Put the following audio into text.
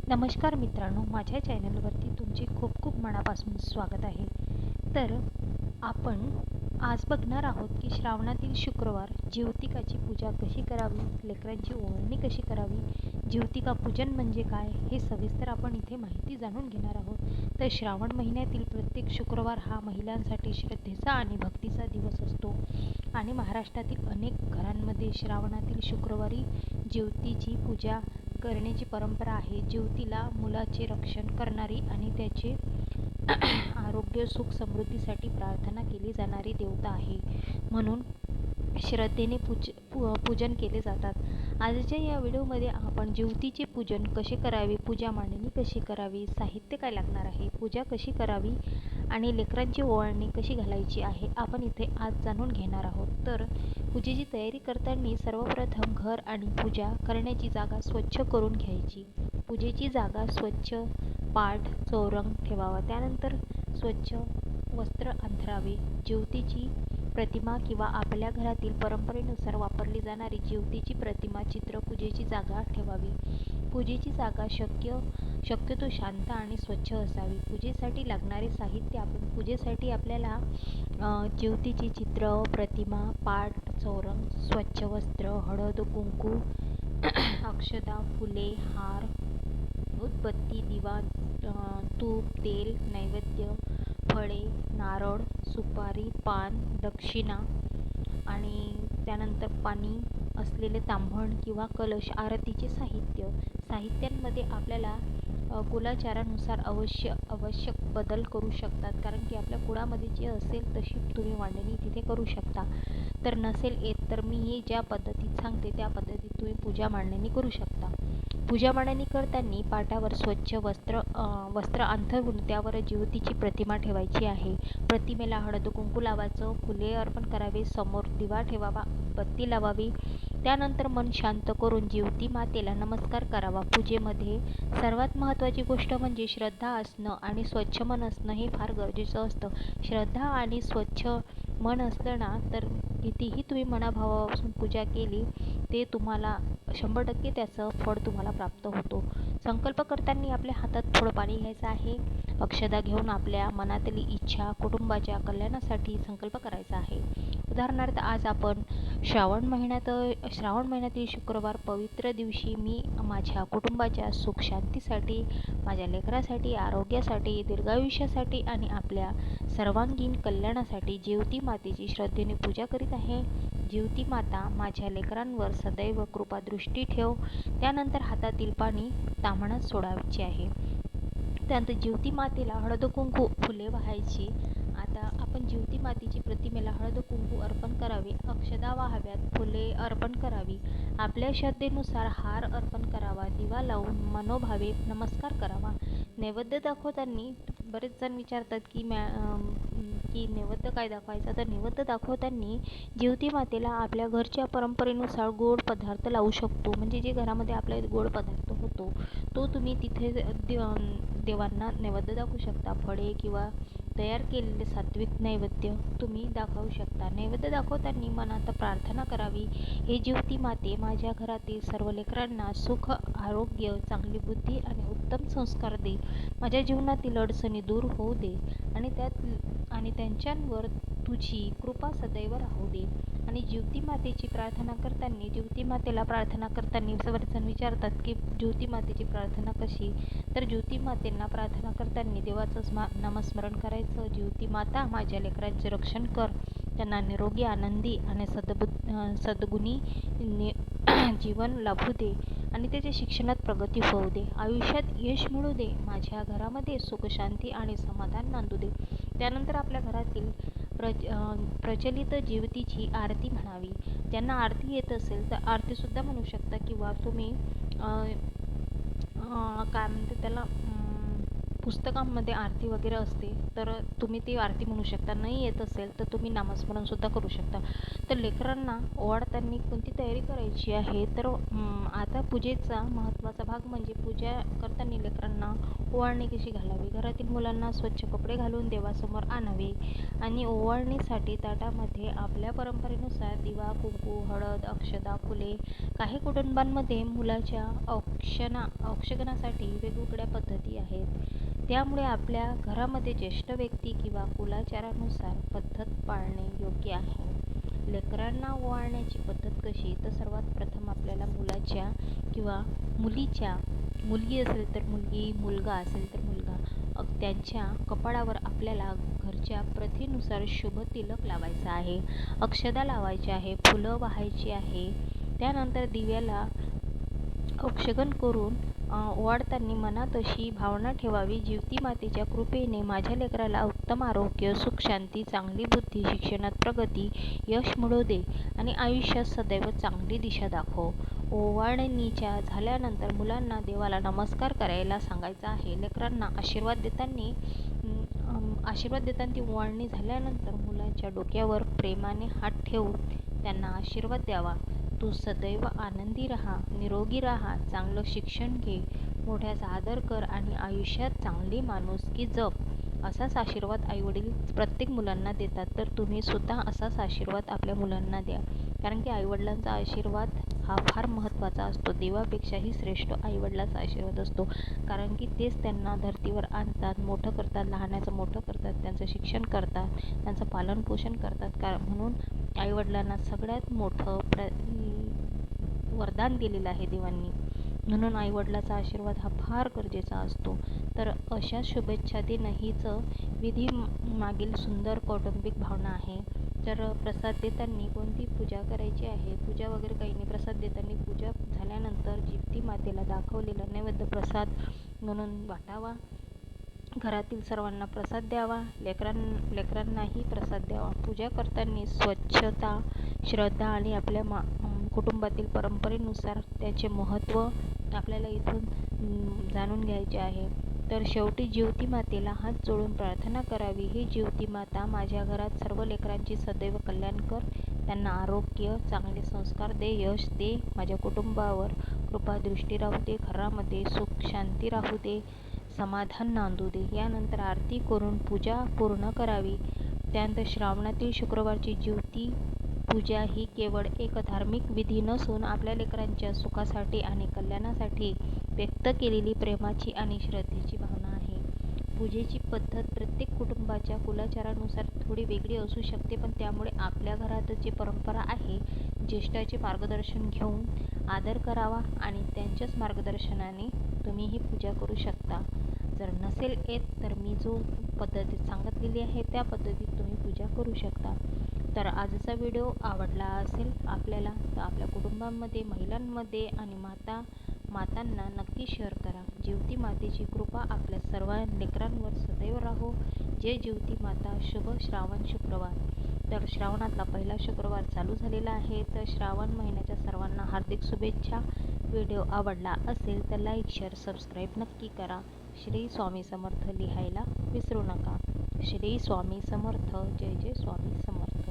नमस्कार मित्रांनो, माझ्या चॅनलवरती तुमचे खूप खूप मनापासून स्वागत आहे. तर आपण आज बघणार आहोत की श्रावणातील शुक्रवार ज्योतिकाची पूजा कशी करावी, लेकरांची ओवाळणी कशी करावी, ज्योतिका पूजन म्हणजे काय हे सविस्तर आपण इथे माहिती जाणून घेणार आहोत. तर श्रावण महिन्यातील प्रत्येक शुक्रवार हा महिलांसाठी श्रद्धेचा आणि भक्तीचा दिवस असतो आणि महाराष्ट्रातील अनेक घरांमध्ये श्रावणातील शुक्रवारी ज्योतीची पूजा करण्याची परंपरा आहे. ज्योतीला मुलाचे रक्षण करणारी आणि त्याचे आरोग्य सुख समृद्धीसाठी प्रार्थना केली जाणारी देवता आहे, म्हणून श्रद्धेने पूजन केले जातात. आजच्या या व्हिडिओमध्ये आपण ज्योतीचे पूजन कसे करावे, पूजा मांडणी कशी करावी, साहित्य काय लागणार आहे, पूजा कशी करावी आणि लेकरांची ओवाळणी कशी घालायची आहे आपण इथे आज जाणून घेणार आहोत. तर पूजेची तयारी करताना सर्वप्रथम घर आणि पूजा करण्याची जागा स्वच्छ करून घ्यायची. पूजेची जागा स्वच्छ, पाट चौरंग ठेवावा. त्यानंतर स्वच्छ वस्त्र अंथरावे. ज्योतीची प्रतिमा किंवा आपल्या घरातील परंपरेनुसार वापरली जाणारी ज्योतीची प्रतिमा चित्र पूजेची जागा ठेवावी. पूजेची जागा शक्यतो शांत आणि स्वच्छ असावी. पूजेसाठी लागणारे साहित्य पूजेसाठी आपल्याला ज्योतीची चित्र, प्रतिमा, पाट चौरंग, स्वच्छ वस्त्र, हळद कुंकू, अक्षता, फुले, हार, उदबत्ती, दिवा, तूप, तेल, नैवेद्य, फळे, नारळ, सुपारी, पान, दक्षिणा आणि त्यानंतर पाणी असलेले तांब्हण किंवा कलश, आरतीचे साहित्यांमध्ये आपल्याला कुलाचारानुसार आवश्यक बदल करू शकतात, कारण की आपल्या कुळामध्ये जे असेल तशी तुम्ही मांडणी तिथे करू शकता. तर नसेल येत तर मी ज्या पद्धतीत सांगते त्या पद्धतीत तुम्ही पूजा मांडणी करू शकता. पूजा मांडणी करताना पाटावर स्वच्छ वस्त्र अंथरून त्यावर ज्योतीची प्रतिमा ठेवायची आहे. प्रतिमेला हळद कुंकू लावायचं, फुले अर्पण करावे, समोर दिवा ठेवावा, बत्ती लावावी. त्यानंतर मन शांत करून ज्योती मातेला नमस्कार करावा. पूजेमध्ये सर्वात महत्त्वाची गोष्ट म्हणजे श्रद्धा असणं आणि स्वच्छ मन असणं हे फार गरजेचं असतं. श्रद्धा आणि स्वच्छ मन असलं ना तर कितीही तुम्ही मनाभावापासून पूजा केली ते तुम्हाला 100% त्याचं फळ तुम्हाला प्राप्त होतो. संकल्प करताना आपल्या हातात थोडं पाणी घ्यायचं आहे. अक्षता घेऊन आपल्या मनातली इच्छा कुटुंबाच्या कल्याणासाठी संकल्प करायचा आहे. उदाहरणार्थ आज आपण श्रावण महिन्यातील शुक्रवार पवित्र दिवशी मी माझ्या कुटुंबाच्या सुख शांतीसाठी, माझ्या लेकरासाठी, आरोग्यासाठी, दीर्घायुष्यासाठी आणि आपल्या सर्वांगीण कल्याणासाठी ज्योती मातेची श्रद्धेने पूजा करीत आहे. ज्योती माता माझ्या लेकरांवर सदैव कृपा दृष्टी ठेव. त्यानंतर हातातील पाणी ताम्हणात सोडायचे आहे. त्यानंतर ज्योती मातेला हळद कुंकू फुले वाहायची. आता आपण ज्योती मातेची प्रतिमेला हळद कुंकू अर्पण करावे, अक्षता वाहाव्यात, फुले अर्पण करावी, आपल्या श्रद्धेनुसार हार अर्पण करावा, दिवा लावून मनोभावे नमस्कार करावा. नैवेद्य दाखवताना बरेच जण विचारतात की नैवेद्य काय दाखवायचा. तर नैवेद्य दाखवताना ज्योती मातेला आपल्या घरच्या परंपरेनुसार गोड पदार्थ लावू शकतो. म्हणजे जे घरामध्ये आपल्या गोड पदार्थ होतो तो तुम्ही तिथे देवांना नैवेद्य दाखवू शकता. फळे किंवा तयार केलेले सात्विक नैवेद्य तुम्ही दाखवू शकता. नैवेद्य दाखवताना मनात प्रार्थना करावी, हे ज्योती माते माझ्या घरातील सर्व लेकरांना सुख, आरोग्य, चांगली बुद्धी आणि उत्तम संस्कार दे. माझ्या जीवनातील अडचणी दूर होऊ दे आणि त्यांच्यावर तुझी कृपा सदैव राहू दे. आणि ज्योती मातेची प्रार्थना करताना बरेच जण विचारतात की ज्योती मातेची प्रार्थना कशी. तर ज्योती मातेंना प्रार्थना करताना देवाचं नामस्मरण करायचं. ज्योती माता माझ्या लेकरांचे रक्षण कर, त्यांना निरोगी, आनंदी आणि सद्गुणी जीवन लाभू दे आणि त्याच्या शिक्षणात प्रगती होऊ दे, आयुष्यात यश मिळू दे, माझ्या घरामध्ये सुख शांती आणि समाधान नांदू दे. त्यानंतर आपल्या घरातील प्रचलित ज्योतीची आरती म्हणावी. ज्यांना आरती येत असेल तर आरतीसुद्धा म्हणू शकता किंवा तुम्ही काय म्हणते त्याला पुस्तकांमध्ये आरती वगैरे असते तर तुम्ही ती आरती म्हणू शकता. नाही येत असेल तर तुम्ही नामस्मरणसुद्धा करू शकता. तर लेकरांना ओवाळताना कोणती तयारी करायची आहे. तर आता पूजेचा महत्त्वाचा भाग म्हणजे पूजा करताना लेकरांना ओवाळणी कशी घालावी. घरातील मुलांना स्वच्छ कपडे घालून देवासमोर आणावे आणि ओवाळणीसाठी ताटामध्ये आपल्या परंपरेनुसार दिवा, कुंकू, हळद, अक्षता, फुले. काही कुटुंबांमध्ये मुलाच्या औक्षगणासाठी वेगवेगळ्या पद्धती आहेत. त्यामुळे आपल्या घरामध्ये ज्येष्ठ व्यक्ती किंवा कुलाचारानुसार पद्धत पाळणे योग्य आहे. लेकरांना ओवाळण्याची पद्धत कशी, तर सर्वात प्रथम आपल्याला मुलाच्या किंवा मुलीच्या, मुलगी असेल तर मुलगी, मुलगा असेल तर मुलगा, त्यांच्या कपाळावर आपल्याला घरच्या प्रथेनुसार शुभ तिलक लावायचा आहे, अक्षदा लावायची आहे, फुलं वाहायची आहे. त्यानंतर दिव्याला औक्षगण करून ओवाळताना मनात अशी भावना ठेवावी, जीवती मातेच्या कृपेने माझ्या लेकराला उत्तम आरोग्य, सुख, शांती, चांगली बुद्धी, शिक्षणात प्रगती, यश मिळू दे आणि आयुष्यात सदैव चांगली दिशा दाखव. ओवाळणीच्या झाल्यानंतर मुलांना देवाला नमस्कार करायला सांगायचा आहे. लेकरांना आशीर्वाद देताना ती ओवाळणी झाल्यानंतर मुलांच्या डोक्यावर प्रेमाने हात ठेवून त्यांना आशीर्वाद द्यावा. तू सदैव आनंदी राहा, निरोगी राहा, चांगलं शिक्षण घे, मोठ्याचा आदर कर आणि आयुष्यात चांगली माणुसकी जप, असाच आशीर्वाद आईवडील प्रत्येक मुलांना देतात. तर तुम्ही सुद्धा असाच आशीर्वाद आपल्या मुलांना द्या, कारण की आईवडिलांचा आशीर्वाद हा फार महत्त्वाचा असतो. देवापेक्षाही श्रेष्ठ आईवडिलांचा आशीर्वाद असतो, कारण की तेच त्यांना धर्तीवर आणतात, मोठं करतात, लहानाचं मोठं करतात, त्यांचं शिक्षण करतात, त्यांचं पालनपोषण करतात. म्हणून आईवडिलांना सगळ्यात मोठं वरदान दिलेलं आहे देवांनी. म्हणून आईवडिलाचा आशीर्वाद हा फार गरजेचा असतो. तर अशा शुभेच्छा देणं हीच विधी मागील सुंदर कौटुंबिक भावना आहे. तर प्रसाद देताना कोणती पूजा करायची आहे, पूजा वगैरे काही नाही. प्रसाद देताना पूजा झाल्यानंतर जिवती मातेला दाखवलेला नैवेद्य प्रसाद म्हणून वाटावा, घरातील सर्वांना प्रसाद द्यावा, लेकरांनाही प्रसाद द्यावा. पूजा करताना स्वच्छता, श्रद्धा आणि आपल्या कुटुंबातील परंपरेनुसार त्याचे महत्त्व आपल्याला इथून जाणून घ्यायचे आहे. तर शेवटी जिवती मातेला हात जोडून प्रार्थना करावी, ही जिवती माता माझ्या घरात सर्व लेकरांची सदैव कल्याण कर, त्यांना आरोग्य, चांगले संस्कार दे, यश दे, माझ्या कुटुंबावर कृपादृष्टी राहू दे, घरामध्ये सुख शांती राहू दे, समाधान नांदू दे. यानंतर आरती करून पूजा पूर्ण करावी. त्यानंतर श्रावणातील शुक्रवारची जिवती पूजा ही केवळ एक धार्मिक विधी नसून आपल्या लेकरांच्या सुखासाठी आणि कल्याणासाठी व्यक्त केलेली प्रेमाची आणि श्रद्धेची भावना आहे. पूजेची पद्धत प्रत्येक कुटुंबाच्या कुलाचारानुसार थोडी वेगळी असू शकते, पण त्यामुळे आपल्या घरात जी परंपरा आहे, ज्येष्ठाचे मार्गदर्शन घेऊन आदर करावा आणि त्यांच्याच मार्गदर्शनाने तुम्ही ही पूजा करू शकता. जर नसेल येत तर मी जो पद्धती सांगितलेली आहे त्या पद्धतीत तुम्ही पूजा करू शकता. तर आजचा व्हिडिओ आवडला असेल आपल्याला तर आपल्या कुटुंबामध्ये, महिलांमध्ये आणि मातांना नक्की शेअर करा. जिवती मातेची कृपा आपल्या सर्व लेकरांवर सदैव राहो. जय जिवती माता. शुभ श्रावण शुक्रवार. तर श्रावणातला पहिला शुक्रवार चालू झालेला आहे. तर श्रावण महिन्याच्या सर्वांना हार्दिक शुभेच्छा. व्हिडिओ आवडला असेल तर लाईक, शेअर, सबस्क्राईब नक्की करा. श्री स्वामी समर्थ लिहायला विसरू नका. श्री स्वामी समर्थ. जय जय स्वामी समर्थ.